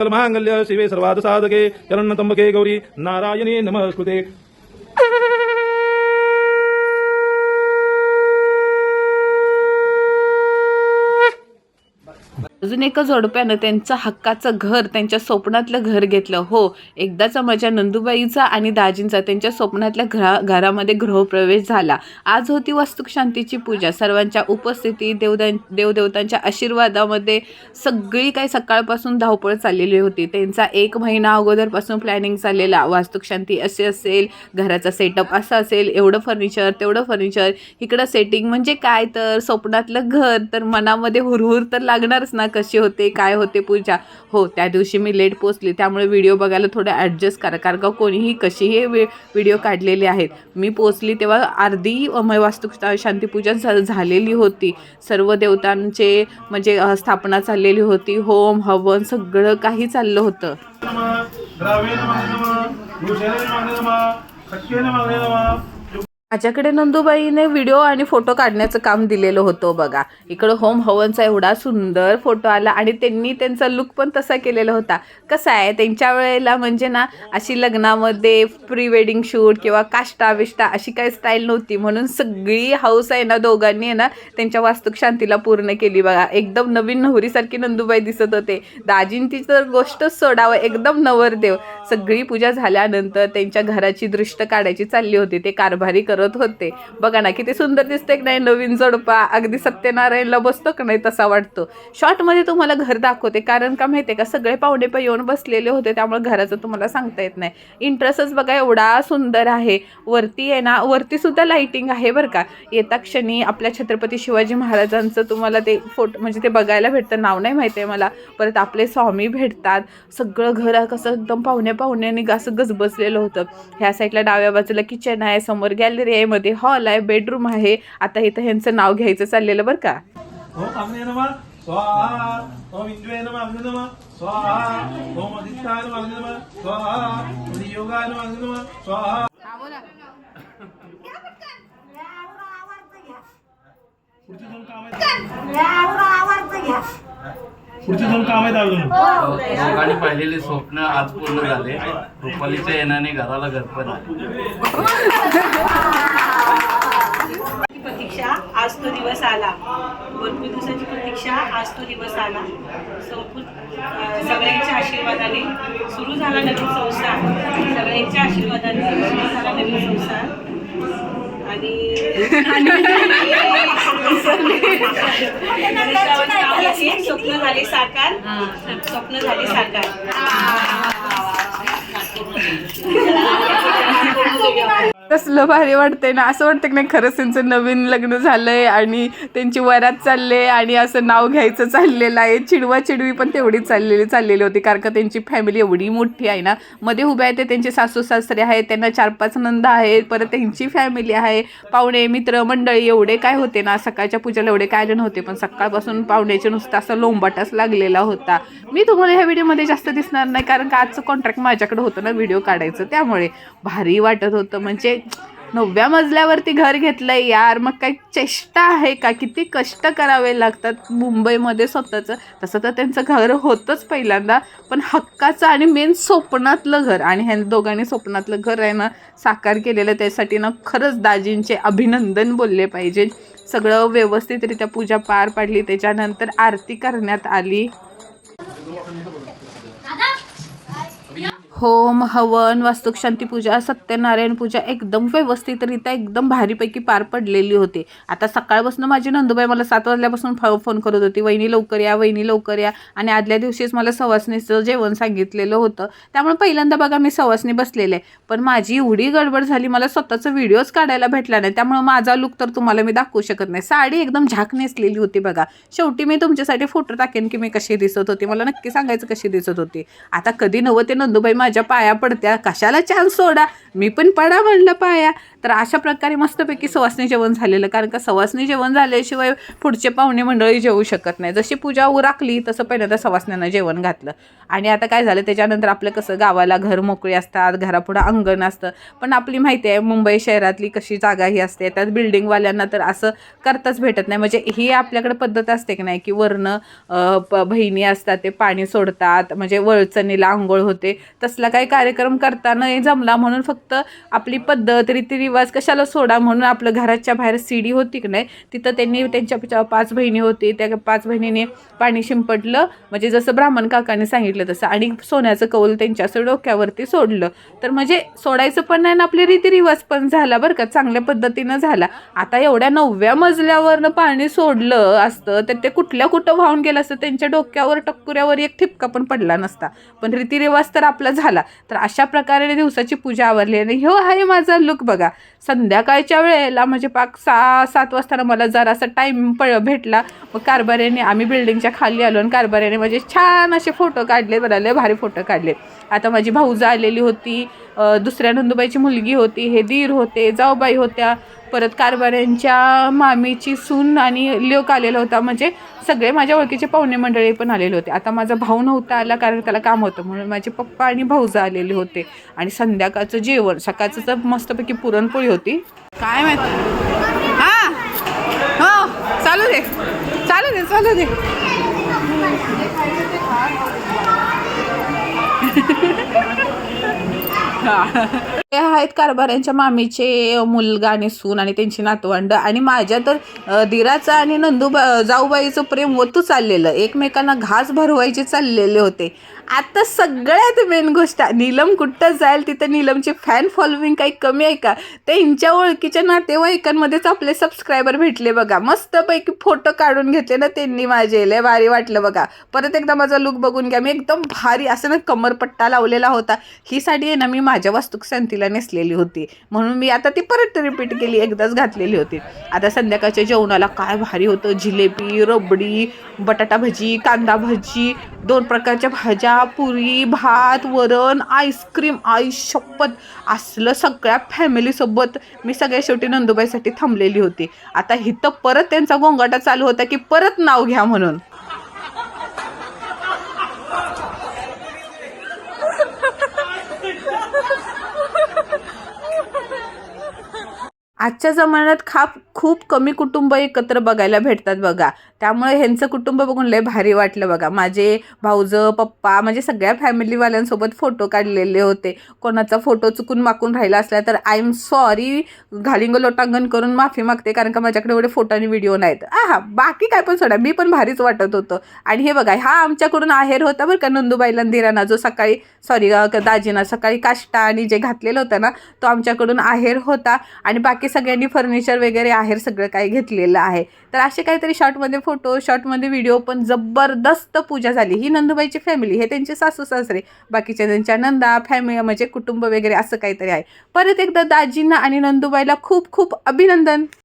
मांगल्य शिवे सर्वार्थ साधके शरण्यत्र्यंबके गौरी नारायणी नमस्कृते। अजून एका जोडप्यानं त्यांचं हक्काचं घर, त्यांच्या स्वप्नातलं घर घेतलं। हो, एकदाचा माझ्या नंदुबाईचा आणि दाजींचा त्यांच्या स्वप्नातल्या घरामध्ये गृहप्रवेश झाला। आज होती वास्तुशांतीची पूजा। सर्वांच्या उपस्थिती, देवदेवतांच्या आशीर्वादामध्ये सगळी काही सकाळपासून धावपळ चाललेली होती। त्यांचा 1 महिना अगोदरपासून प्लॅनिंग चाललेला, वास्तुशांती असे असेल, घराचा सेटअप असा असेल, एवढं फर्निचर तेवढं फर्निचर, इकडं सेटिंग म्हणजे काय तर स्वप्नातलं घर, तर मनामध्ये हुरहुर तर लागणारच ना, कशी होते काय होते पूजा। हो, त्या दिवशी मी लेट पोचली, त्यामुळे व्हिडिओ बघायला थोडं ॲडजस्ट करा, कारण का कोणीही कशीही व्हिडिओ काढलेले आहेत। मी पोचली तेव्हा अर्धी वास्तुशांती पूजा झालेली होती। सर्व देवतांचे म्हणजे स्थापना चाललेली होती, होम हवन सगळं काही चाललं होतं। माझ्याकडे नंदुबाईने व्हिडिओ आणि फोटो काढण्याचं काम दिलेलं होतं बघा। इकडं होम हवनचा एवढा सुंदर फोटो आला आणि त्यांनी त्यांचा लुक पण तसा केलेला होता। कसं आहे, त्यांच्या वेळेला म्हणजे ना अशी लग्नामध्ये प्री वेडिंग शूट किंवा काष्टा विष्टा अशी काही स्टाईल नव्हती, म्हणून सगळी हाऊस आहे ना दोघांनी आहे ना त्यांच्या वास्तुशांतीला पूर्ण केली बघा। एकदम नवीन नवरीसारखी नंदुबाई दिसत होते। दाजींची तर गोष्टच सोडावं, एकदम नवरदेव। सगळी पूजा झाल्यानंतर त्यांच्या घराची दृष्ट काढायची चालली होती, ते कारभारी करत होते बघा ना, किती सुंदर दिसते की नाही नवीन जोडपा, अगदी सत्यनारायणला बसतो की नाही तसा वाटतो। शॉर्ट मध्ये तुम्हाला घर दाखवते, कारण का माहितीये का सगळे पाहुणे पण येऊन बसलेले होते, त्यामुळे घराचं तुम्हाला सांगता येत नाही। इंटरेस्टच बघा एवढा सुंदर आहे। वरती आहे ना, वरती सुद्धा लाइटिंग आहे बरं का। येता क्षणी आपल्या छत्रपती शिवाजी महाराजांचं तुम्हाला ते फोटो म्हणजे ते बघायला भेटतं, नाव नाही माहिती आहे मला। परत आपले स्वामी भेटतात, सगळं घर कसं एकदम पाहुण्याने असं गजबजलेलं होतं। ह्या साईडला डाव्या बाजूला किचन आहे, समोर गॅलरी आहे, मध्ये हॉल आहे, बेडरूम आहे। आता इथं ह्यांचं नाव घ्यायचं चाललेलं बरं का। ओम अग्ने नमः स्वाहा, ओम इंद्राय नमः अग्ने नमः स्वाहा, ओम आदित्याय नमः अग्ने नमः स्वाहा, ओम योगाय नमः अग्ने नमः स्वाहा। पुढचे दोन काम आहेत अजून। लोकांनी पाहिलेले स्वप्न आज पूर्ण झाले। रुपालीच्या येण्याने घराला घरपण आले। प्रतीक्षा आज तो दिवस आला, भरपूर दिवसाची प्रतीक्षा आज तो दिवस आला। सगळ्यांच्या आशीर्वादाने सुरू झाला नवीन संसार, सगळ्यांच्या आशीर्वादाने सुरू झाला नवीन संसार। आणि स्वप्न झाले साकार, स्वप्न झाले साकार। कसलं भारी वाटतंय ना, असं वाटतं की नाही खरंच त्यांचं नवीन लग्न झालंय आणि त्यांची वरात चालले आणि असं नाव घ्यायचं चाललेलं आहे। चिडवी पण तेवढी चाललेली होती, कारण का त्यांची फॅमिली एवढी मोठी आहे ना। मध्ये उभे आहे ते त्यांचे सासू सासरे आहेत, त्यांना 4-5 नंद आहेत, परत त्यांची फॅमिली आहे, पाहुणे मित्र मंडळी एवढे काय होते ना। सकाळच्या पूजेला एवढे काय जण होते, पण सकाळपासून पाहुण्याचे नुसतं असं लोंबाटाच लागलेला होता। मी तुम्हाला ह्या व्हिडिओमध्ये जास्त दिसणार नाही, कारण का आजचं कॉन्ट्रॅक्ट माझ्याकडे होतं ना व्हिडिओ काढायचं, त्यामुळे भारी वाटत होतं। म्हणजे 9व्या मजल्यावरती घर घेतलंय यार, मग काही चेष्टा आहे का? किती कष्ट करावे लागतात मुंबईमध्ये स्वतःचं। तसं तर त्यांचं घर होतंच पहिल्यांदा, पण हक्काचं आणि मेन स्वप्नातलं घर, आणि ह्या दोघांनी स्वप्नातलं घर आहे ना साकार केलेलं, त्यासाठी ना खरंच दाजींचे अभिनंदन बोलले पाहिजे। सगळं व्यवस्थितरित्या पूजा पार पाडली, त्याच्यानंतर आरती करण्यात आली। होम हवन, वास्तुशांती पूजा, सत्यनारायण पूजा एकदम व्यवस्थितरित्या एकदम भारीपैकी पार पडलेली होती। आता सकाळपासून माझी नंदुबाई मला 7 वाजल्यापासून फोन करत होती, वहिनी लवकर या, वहिनी लवकर या। आणि आदल्या दिवशीच मला सवासणीचं जेवण सांगितलेलं होतं, त्यामुळे पहिल्यांदा बघा मी सवासणी बसलेले, पण माझी एवढी गडबड झाली, मला स्वतःचा व्हिडिओच काढायला भेटला नाही, त्यामुळे माझा लुक तर तुम्हाला मी दाखवू शकत नाही। साडी एकदम झाक नेसलेली होती बघा। शेवटी मी तुमच्यासाठी फोटो टाकेन की मी कशी दिसत होती, मला नक्की सांगायचं कशी दिसत होती। आता कधी नव्हते नंदुबाई माझ्या पाया पडत्या, कशाला चान्स सोडा, मी पण पडा म्हणलं पाया। तर अशा प्रकारे मस्तपैकी सवासणी जेवण झालेलं, कारण का सवासणी जेवण झाल्याशिवाय पुढचे पाहुणे मंडळी जेवू शकत नाही. जशी पूजा उरकली तसं पहिल्यांदा सवासण्यांना जेवण घातलं. आणि आता काय झालं, त्याच्यानंतर आपलं कसं गावाला घर मोकळी असतात, घरापुढं अंगण असतं, पण आपली माहिती आहे मुंबई शहरातली कशी जागा ही असते, त्यात बिल्डिंगवाल्यांना तर असं करताच भेटत नाही. म्हणजे ही आपल्याकडे पद्धत असते की नाही, की वरनं बहिणी असतात ते पाणी सोडतात, म्हणजे वळचणीला आंघोळ होते. तसला काही कार्यक्रम करता नाही जमला म्हणून फक्त आपली पद्धत रीतिरिवाज कशाला सोडा म्हणून आपलं घराच्या बाहेर सीडी होती की नाही, तिथं त्यांनी त्यांच्या 5 बहिणी होती, त्या 5 बहिणीने पाणी शिंपडलं, म्हणजे जसं ब्राह्मण काकाने सांगितलं तसं, आणि सोन्याचं कौल त्यांच्या असं डोक्यावरती सोडलं. तर म्हणजे सोडायचं पण नाही आणि आपले रीतिरिवाज पण झाला बरं का, चांगल्या पद्धतीनं झाला. आता एवढ्या 9व्या मजल्यावरनं पाणी सोडलं असतं तर ते कुठं वाहून गेलं असतं, त्यांच्या डोक्यावर टक्कुऱ्यावर एक ठिपका पण पडला नसता, पण रीतिरिवाज तर आपला झाला. तर अशा प्रकारे दिवसाची पूजा आवरली. आणि ह्यो आहे माझा लुक बघा. संध्याकाळच्या वेळेला म्हणजे पाक 6-7 वाजता मला जरासा टाईम भेटला, मग कारभाऱ्याने आम्ही बिल्डिंगच्या खाली आलो आणि कारभाऱ्याने म्हणजे छान असे फोटो काढले, बरं भारी फोटो काढले. आता माझी भाऊजा आलेली होती, दुसऱ्या नंदुबाईची मुलगी होती, हे दीर होते, जाऊबाई होत्या, परत कारभाऱ्यांच्या मामीची सून आणि लोक आलेला होता, म्हणजे सगळे माझ्या ओळखीचे पाहुणे मंडळी पण आलेले होते. आता माझा भाऊ नव्हता आला कारण त्याला काम होतं, म्हणून माझे पप्पा आणि भाऊजा आलेले होते. आणि संध्याकाळचं जेवण, सकाळचं तर मस्तपैकी पुरणपोळी होती. काय माहिती, हां हो चालू दे. हे आहेत कारभाऱ्यांच्या मामीचे मुलगा आणि सून आणि त्यांची नातवंड, आणि माझ्या तर दिराचं आणि जाऊबाईचं प्रेम ओतू चाललेलं, एकमेकांना घास भरवायचे चाललेले होते. आता सगळ्यात मेन गोष्ट, नीलम कुठं जाईल तिथं नीलमची फॅन फॉलोविंग काही कमी आहे का? त्यांच्या ओळखीच्या नातेवाईकांमध्येच आपले सबस्क्रायबर भेटले बघा. मस्तपैकी फोटो काढून घेतले ना त्यांनी माझे, लय भारी वाटलं बघा. परत एकदा माझा लुक बघून घ्या, मी एकदम भारी असं ना कमरपट्टा लावलेला होता. ही साडी आहे ना मी माझ्या वास्तुशांतीला नेसलेली होती, म्हणून मी आता ती परत रिपीट केली, एकदाच घातलेली होती. आता संध्याकाळच्या जेवणाला काय भारी होतं, जिलेबी, रबडी, बटाटा भजी, कांदा भजी, 2 प्रकारच्या भाज्या, पुरी, भात, वरण, आईस्क्रीम. आई शपथ, असलं सगळ्या फॅमिलीसोबत मी सगळ्या शेवटी नंदुबाईसाठी थांबलेली होती. आता इथं परत त्यांचा गोंगाटा चालू होता की परत नाव घ्या म्हणून. आजच्या जमान्यात खूप कमी कुटुंब एकत्र बघायला भेटतात बघा, त्यामुळे ह्यांचं कुटुंब बघून लय भारी वाटलं बघा. माझे भाऊजं, पप्पा, म्हणजे सगळ्या फॅमिलीवाल्यांसोबत फोटो काढलेले होते. कोणाचा फोटो चुकून माकून राहिला असला तर आय एम सॉरी, घालिंग लोटांगण करून माफी मागते, कारण का माझ्याकडे एवढे फोटो आणि व्हिडिओ नाहीत. बाकी काय पण सोडा, मी पण भारीच वाटत होतं. आणि हे बघा, हा आमच्याकडून आहेर होता बरं का नंदुबाईला दिरांना, जो सकाळी दाजीना सकाळी काष्टा आणि जे घातलेलं होतं ना, तो आमच्याकडून आहेर होता. आणि बाकी सगळ्यांनी फर्निचर वगैरे आहेर सगळं काही घेतलेलं आहे. तर असे काहीतरी शॉर्टमध्ये फोटो, शॉर्टमध्ये व्हिडिओ, पण जबरदस्त पूजा झाली. ही नंदुबाईची फॅमिली, हे त्यांचे सासू सासरे, बाकीच्या त्यांच्या नंदा फॅमिली म्हणजे कुटुंब वगैरे असं काहीतरी आहे. परत एकदा दाजींना आणि नंदुबाईला खूप खूप अभिनंदन.